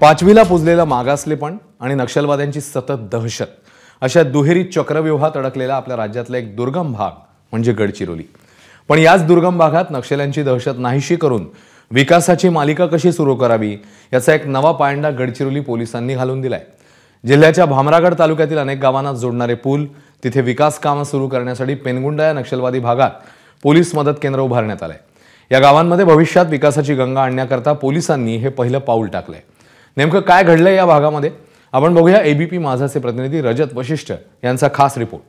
पाचवीला पुजलेलं मागासलेपण आणि नक्षलवाद्यांची सतत दहशत अशा दुहेरी चक्रव्यूहात अडकलेला आपल्या राज्यातला एक दुर्गम भाग म्हणजे गडचिरोली। पण याच दुर्गम भागात नक्षल्यांची दहशत नाहीशी करून विकासाची मालिका कशी सुरू करावी याचा एक नवा पायंडा गडचिरोली पोलिसांनी घालून दिलाय। जिल्ह्याच्या भामरागड तालुक्यातील अनेक गावांना जोडणारे पूल, तिथे विकास कामे सुरू करण्यासाठी पेनगुंडा या नक्षलवादी भागात पोलीस मदत केंद्र उभारण्यात आलंय। या गावांमध्ये भविष्यात विकासाची गंगा आणण्याकरता पोलिसांनी हे पहिलं पाऊल टाकलंय। नेमकं काय घडलंय या भागामध्ये आपण बघूया। एबीपी माझाचे प्रतिनिधी रजत वशिष्ठ यांचा खास रिपोर्ट।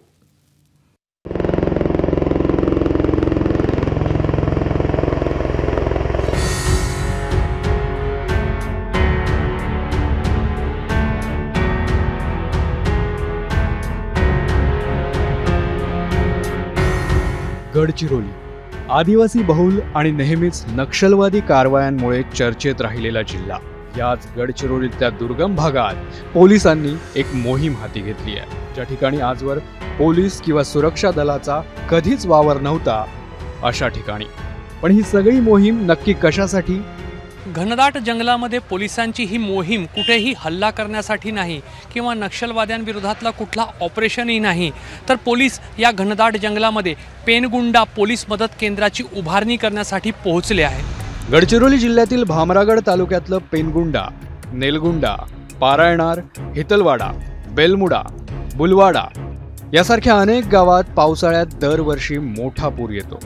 गडचिरोली आदिवासी बहुल आणि नेहमीच नक्षलवादी कारवायांमुळे चर्चेत राहिलेला जिल्हा। याच गडचिरोलीतल्या दुर्गम भागात पोलिसांनी एक मोहीम हाती घेतली आहे, ज्या ठिकाणी आजवर पोलीस किंवा सुरक्षा दलाचा कधीच वावर नव्हता अशा ठिकाणी। पण ही सगळी मोहीम नक्की कशासाठी? घनदाट जंगलामध्ये पोलिसांची ही मोहीम कुठेही हल्ला करण्यासाठी नाही किंवा नक्षलवाद्यांविरोधातला कुठला ऑपरेशनही नाही, तर पोलीस या घनदाट जंगलामध्ये पेनगुंडा पोलीस मदत केंद्राची उभारणी करण्यासाठी पोहोचले आहेत। गडचिरोली जिल्ह्यातील भामरागड तालुक्यातलं पेनगुंडा, नेलगुंडा, पारायणार, हितलवाडा, बेलमुडा, बुलवाडा यासारख्या अनेक गावात पावसाळ्यात दरवर्षी मोठा पूर येतो।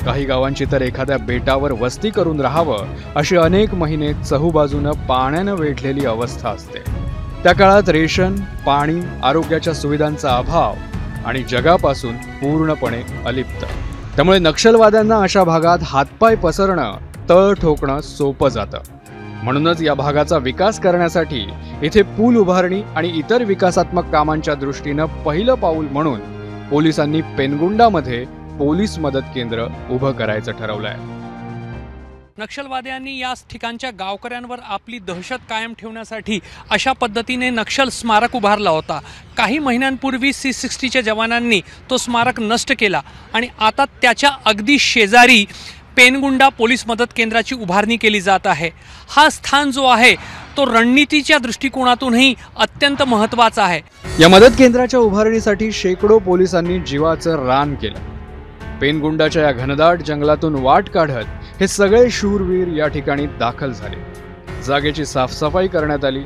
काही गावांची तर एखाद्या बेटावर वस्ती करून राहावं अशी अनेक महिने चहूबाजूनं पाण्यानं वेढलेली अवस्था असते। त्या काळात रेशन, पाणी, आरोग्याच्या सुविधांचा अभाव आणि जगापासून पूर्णपणे अलिप्त। त्यामुळे नक्षलवाद्यांना अशा भागात हातपाय पसरणं, तळ ठोकणं सोपं जातं। म्हणूनच या भागाचा विकास करण्यासाठी इथे पूल उभारणी आणि इतर विकासात्मक कामांच्या दृष्टीनं पहिलं पाऊल म्हणून पोलिसांनी पेनगुंडामध्ये पोलीस मदत केंद्र उभं करायचं ठरवलंय। नक्षलवाद्यांनी या ठिकाणच्या गावकऱ्यांवर आपली दहशत कायम ठेवण्यासाठी अशा पद्धतीने नक्षल स्मारक उभारला होता। काही महिन्यांपूर्वी C-60च्या जवानांनी तो स्मारक नष्ट केला आणि आता त्याच्या अगदी शेजारी पेनगुंडा पोलीस मदत केंद्राची उभारणी केली जात आहे। हा स्थान जो आहे तो रणनीतीच्या दृष्टिकोनातूनही अत्यंत महत्त्वाचा आहे। या मदत केंद्राच्या उभारणीसाठी शेकडो पोलिसांनी जीवाचं रान केलं। पेनगुंडाच्या या घनदाट जंगलातून वाट काढत हे सगळे शूरवीर या ठिकाणी दाखल झाले। जागेची साफसफाई करण्यात आली।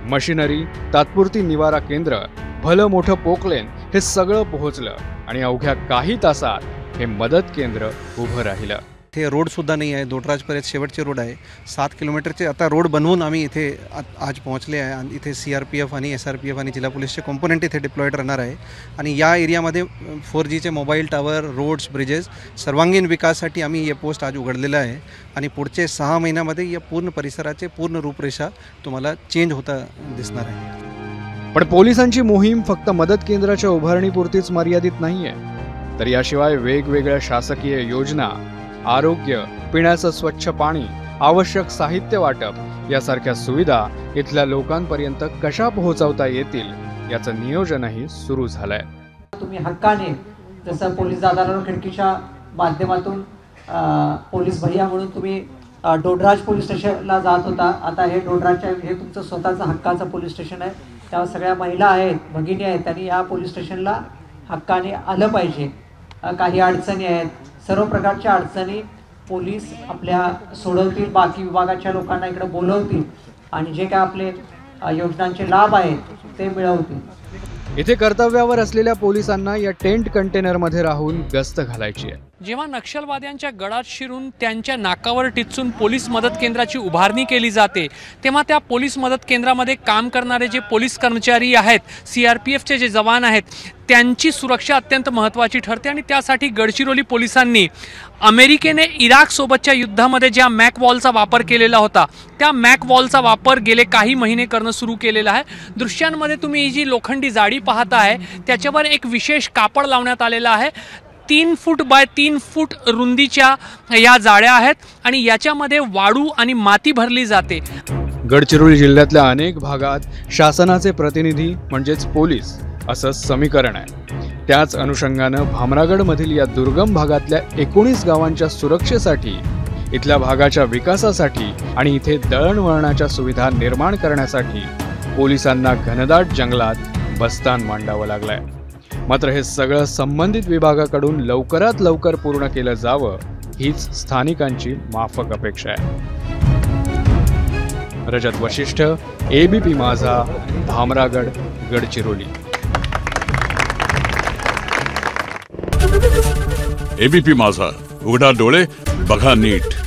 मशिनरी, तात्पुरती निवारा केंद्र, भलं मोठं पोकलेन हे सगळं पोहोचलं आणि अवघ्या काही तासात हे मदत केंद्र उभं राहिलं। इथे रोड सुद्धा नाही आहे, दोडराजपर्यंत शेवटचे रोड आहे। 7 किलोमीटरचे आता रोड बनवून आम्ही इथे आज पोहोचले आहे आणि इथे CRPF आणि SRPF आणि जिल्हा पोलीसचे कॉम्पोनंट इथे डिप्लॉयड राहणार आहे आणि या एरियामध्ये 4Gचे मोबाईल टावर, रोड्स, ब्रिजेस सर्वांगीण विकासासाठी आम्ही हे पोस्ट आज उघडलेलं आहे आणि पुढचे 6 महिन्यामध्ये या पूर्ण परिसराचे पूर्ण रूपरेषा तुम्हाला चेंज होता दिसणार आहे। पण पोलिसांची मोहीम फक्त मदत केंद्राच्या उभारणीपुरतीच मर्यादित नाहीये, तर याशिवाय वेगवेगळ्या शासकीय योजना, आरोग्य, पिण्याचं स्वच्छ पाणी, आवश्यक साहित्य वाटप यासारख्या सुविधा इथल्या लोकांपर्यंत कशा पोहोचवता येतील याचं नियोजनही सुरू झालंय। तुम्ही हक्काने जसं पोलीस दादांना खिडकीच्या माध्यमातून पोलीस भैया म्हणून तुम्ही डोडराज पोलीस स्टेशनला जात होता, आता हे डोडराजच्या हे तुमचं स्वतःचं हक्काचं पोलीस स्टेशन आहे। त्या सगळ्या महिला आहेत, भगिनी आहेत, त्यांनी या पोलीस स्टेशनला हक्काने आलं पाहिजे। काही अडचणी आहेत, सर्व प्रकारच्या अडचणी पोलीस आपल्या सोडवतील, बाकी विभागाच्या लोकांना इकडे बोलवतील आणि जे काय आपले योजनांचे लाभ आहेत ते मिळवतील। इथे कर्तव्यावर असलेल्या पोलिसांना या टेंट कंटेनरमध्ये राहून गस्त घालायची आहे। जेव्हा नक्षलवाद्यांच्या गडात शिरून त्यांच्या नाकावर टिचून पोलीस मदत केंद्राची उभारणी केली जाते, तेव्हा त्या पोलीस मदत केंद्रामध्ये काम करणारे जे पोलीस कर्मचारी आहेत, CRPFचे जे जवान आहेत, त्यांची सुरक्षा अत्यंत महत्त्वाची ठरते आणि त्यासाठी गडचिरोली पोलिसांनी अमेरिकेने इराकसोबतच्या युद्धामध्ये ज्या मॅक वॉलचा वापर केलेला होता, त्या मॅक वॉलचा वापर गेले काही महिने करणं सुरू केलेला आहे। दृश्यांमध्ये तुम्ही ही जी लोखंडी जाळी पाहताय त्याच्यावर एक विशेष कापड लावण्यात आलेला आहे। 3 फूट बाय 3 फूट रुंदीच्या या जाळ्या आहेत आणि याच्यामध्ये वाळू आणि माती भरली जाते। गडचिरोली जिल्ह्यातल्या अनेक भागात शासनाचे प्रतिनिधी म्हणजेच पोलीस असं समीकरण आहे। त्याच अनुषंगानं भामरागडमधील या दुर्गम भागातल्या 19 गावांच्या सुरक्षेसाठी इथल्या भागाच्या विकासासाठी आणि इथे दळणवळणाच्या सुविधा निर्माण करण्यासाठी पोलिसांना घनदाट जंगलात बस्तान मांडावं लागलंय. मात्र हे सगळं संबंधित विभागाकडून लवकरात लवकर पूर्ण केलं जावं हीच स्थानिकांची माफक अपेक्षा आहे. रजत वशिष्ठ, ABP माझा, भामरागड, गडचिरोली. ABP माझा, उघडा डोळे बघा नीट.